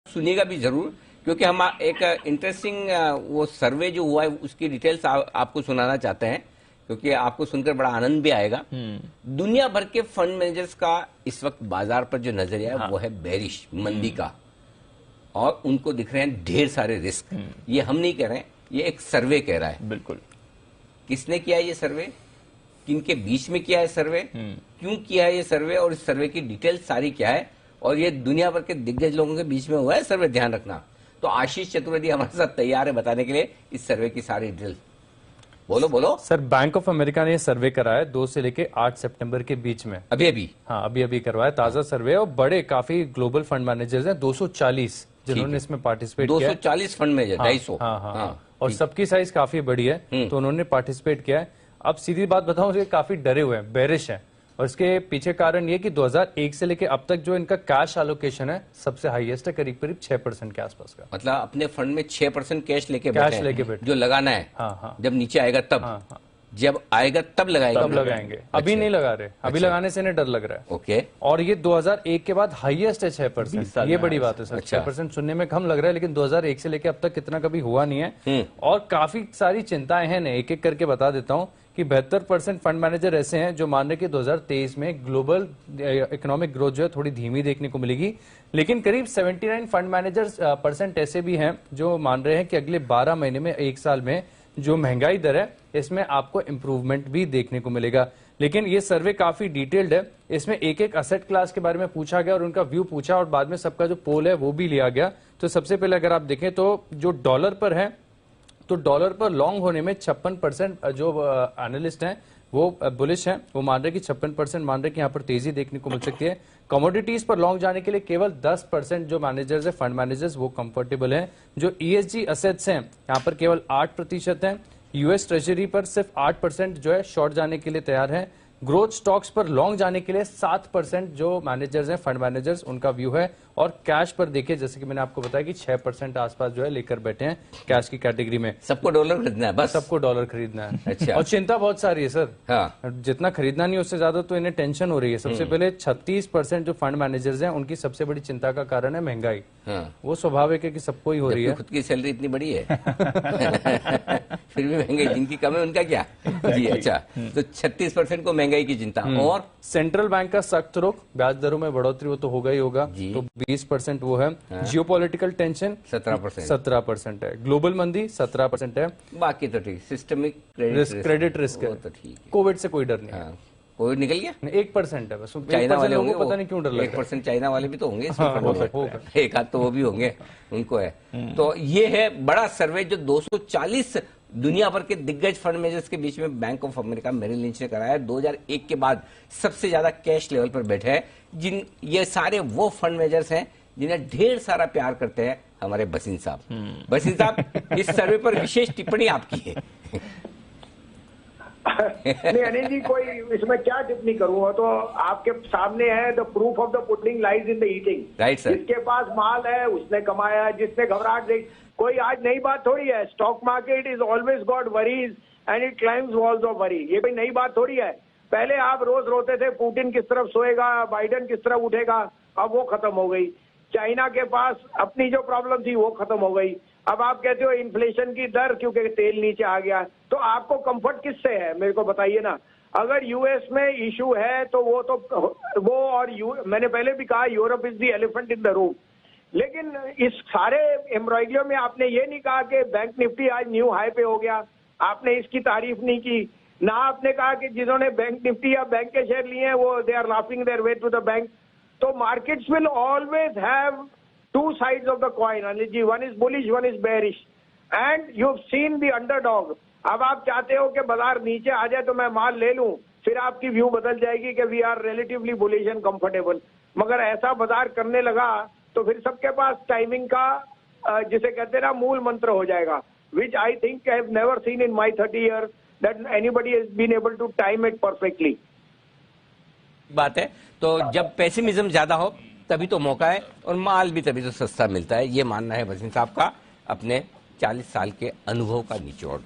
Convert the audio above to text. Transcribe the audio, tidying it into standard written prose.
सुनिएगा भी जरूर, क्योंकि हम एक इंटरेस्टिंग वो सर्वे जो हुआ है उसकी डिटेल्स आपको सुनाना चाहते हैं, क्योंकि आपको सुनकर बड़ा आनंद भी आएगा। दुनिया भर के फंड मैनेजर्स का इस वक्त बाजार पर जो नजरिया है वो है बेरिश, मंदी का, और उनको दिख रहे हैं ढेर सारे रिस्क। ये हम नहीं कह रहे हैं, ये एक सर्वे कह रहा है। बिल्कुल। किसने किया ये सर्वे, किनके बीच में किया है सर्वे, क्यों किया है ये सर्वे, और इस सर्वे की डिटेल सारी क्या है, और ये दुनिया भर के दिग्गज लोगों के बीच में हुआ है सर्वे, ध्यान रखना। तो आशीष चतुर्वेदी हमारे साथ तैयार है बताने के लिए इस सर्वे की सारी डिटेल। बोलो बोलो सर। बैंक ऑफ अमेरिका ने सर्वे कराया 2 से लेके 8 सितंबर के बीच में। अभी हाँ, अभी करवाया ताजा सर्वे, और बड़े काफी ग्लोबल फंड मैनेजर्स हैं, 240 जिन्होंने इसमें पार्टिसिपेट किया। 240 फंड मैनेजर, 250। हाँ, और सबकी साइज काफी बड़ी है, तो उन्होंने पार्टिसिपेट किया है। अब सीधी बात बताऊं, ये काफी डरे हुए हैं, बेरिश हैं, और इसके पीछे कारण ये कि 2001 से लेके अब तक जो इनका कैश एलोकेशन है सबसे हाईएस्ट है, करीब 6% के आसपास का। मतलब अपने फंड में 6% कैश लेके बैठे जो लगाना है। हाँ। जब नीचे आएगा तब। हाँ। जब आएगा तब लगाएंगे। अभी नहीं लगा रहे, अभी लगाने से इन्हें डर लग रहा है। ओके। और ये 2001 के बाद हाईएस्ट है 6%। ये बड़ी बात है सर। 6% सुनने में कम लग रहा है, लेकिन 2001 से लेके अब तक इतना कभी हुआ नहीं है। और काफी सारी चिंताएं हैं, एक एक करके बता देता हूं कि 72% फंड मैनेजर ऐसे हैं जो मान रहे कि 2023 में ग्लोबल इकोनॉमिक ग्रोथ जो है थोड़ी धीमी देखने को मिलेगी, लेकिन करीब 79 फंड मैनेजर्स % ऐसे भी हैं जो मान रहे हैं कि अगले 12 महीने में, 1 साल में जो महंगाई दर है इसमें आपको इंप्रूवमेंट भी देखने को मिलेगा। लेकिन ये सर्वे काफी डिटेल्ड है, इसमें एक एक असेट क्लास के बारे में पूछा गया और उनका व्यू पूछा, और बाद में सबका जो पोल है वो भी लिया गया। तो सबसे पहले अगर आप देखें तो जो डॉलर पर है, तो डॉलर पर लॉन्ग होने में 56% जो एनालिस्ट हैं वो बुलिश हैं, वो मान रहे कि 56% मान रहे कि यहाँ पर तेजी देखने को मिल सकती है। कमोडिटीज पर लॉन्ग जाने के लिए केवल 10% जो मैनेजर्स है, फंड मैनेजर्स, वो कंफर्टेबल हैं। जो ESG असेट्स हैं यहाँ पर केवल 8% हैं। यूएस ट्रेजरी पर सिर्फ 8% जो है शॉर्ट जाने के लिए तैयार है। ग्रोथ स्टॉक्स पर लॉन्ग जाने के लिए 7% जो मैनेजर्स हैं, फंड मैनेजर्स, उनका व्यू है। और कैश पर देखिए, जैसे कि मैंने आपको बताया कि 6% आसपास जो है लेकर बैठे हैं कैश की कैटेगरी में। सबको डॉलर खरीदना है, बस सबको डॉलर खरीदना है। अच्छा। और चिंता बहुत सारी है सर। हाँ। जितना खरीदना नहीं उससे ज्यादा तो इन्हें टेंशन हो रही है। सबसे पहले 36% जो फंड मैनेजर्स हैं उनकी सबसे बड़ी चिंता का कारण है महंगाई। हाँ। वो स्वाभाविक है कि सबको ही हो रही है। खुद की सैलरी इतनी बड़ी है फिर भी महंगाई, जिनकी कम है उनका क्या जी। अच्छा, तो 36% को महंगाई की चिंता। और सेंट्रल बैंक का सख्त रुख, ब्याज दरों में बढ़ोतरी, वो तो होगा ही होगा, तो 20% वो है। जियोपॉलिटिकल टेंशन 17% है। ग्लोबल मंदी 17% है। बाकी तो ठीक, सिस्टमिक क्रेडिट रिस्क है, तो ठीक है। कोविड से कोई डर नहीं। हाँ। कोविड निकल गया, 1% है बस। चाइना वाले होंगे, पता नहीं क्यों डर लग रहा है। 1% चाइना वाले भी तो होंगे, होगा। एक आध तो वो भी होंगे, उनको है। तो ये है बड़ा सर्वे जो 240 दुनिया भर के दिग्गज फंड मैनेजर्स के बीच में bank of America Merrill Lynch ने कराया। 2001 के बाद सबसे ज्यादा कैश लेवल पर बैठे हैं। ये सारे वो फंड मैनेजर्स हैं जिन्हें ढेर सारा प्यार करते हैं हमारे बसीन साहब। बसीन साहब, इस सर्वे पर विशेष टिप्पणी आपकी है। नहीं अनिल जी, कोई इसमें क्या टिप्पणी करूँ, तो आपके सामने है, the proof of the pudding lies in the eating. Right sir. जिसके पास माल है उसने कमाया, जिसने घबराहट देखी। कोई आज नई बात थोड़ी है। Stock market is always got worries and it climbs walls of worry. ये कोई नई बात थोड़ी है। पहले आप रोज रोते थे पुतिन किस तरफ सोएगा, बाइडेन किस तरफ उठेगा, अब वो खत्म हो गई। चाइना के पास अपनी जो प्रॉब्लम थी वो खत्म हो गई। अब आप कहते हो इन्फ्लेशन की दर, क्योंकि तेल नीचे आ गया, तो आपको कंफर्ट किससे है, मेरे को बताइए ना। अगर यूएस में इशू है तो वो और मैंने पहले भी कहा, Europe is the elephant in the room. लेकिन इस सारे एम्ब्रॉयडरी में आपने ये नहीं कहा कि बैंक निफ्टी आज न्यू हाई पे हो गया, आपने इसकी तारीफ नहीं की। ना आपने कहा कि जिन्होंने बैंक निफ्टी या बैंक के शेयर लिए हैं वो they are laughing their way to the bank. तो markets will always have two sides of the coin, Anil ji. One is bullish, one is bearish, and you've seen the underdog. अब आप चाहते हो कि बाजार नीचे आ जाए तो मैं माल ले लूं, फिर आपकी व्यू बदल जाएगी कि we are relatively bullish and comfortable. मगर ऐसा बाजार करने लगा तो फिर सबके पास टाइमिंग का जिसे कहते हैं ना मूल मंत्र हो जाएगा, which I think I have never seen in my 30 years that anybody has been able to time it perfectly. बात है तो जब पेसिमिज्म ज्यादा हो तभी तो मौका है, और माल भी तभी तो सस्ता मिलता है। ये मानना है वसीम साहब का, अपने 40 साल के अनुभव का निचोड़।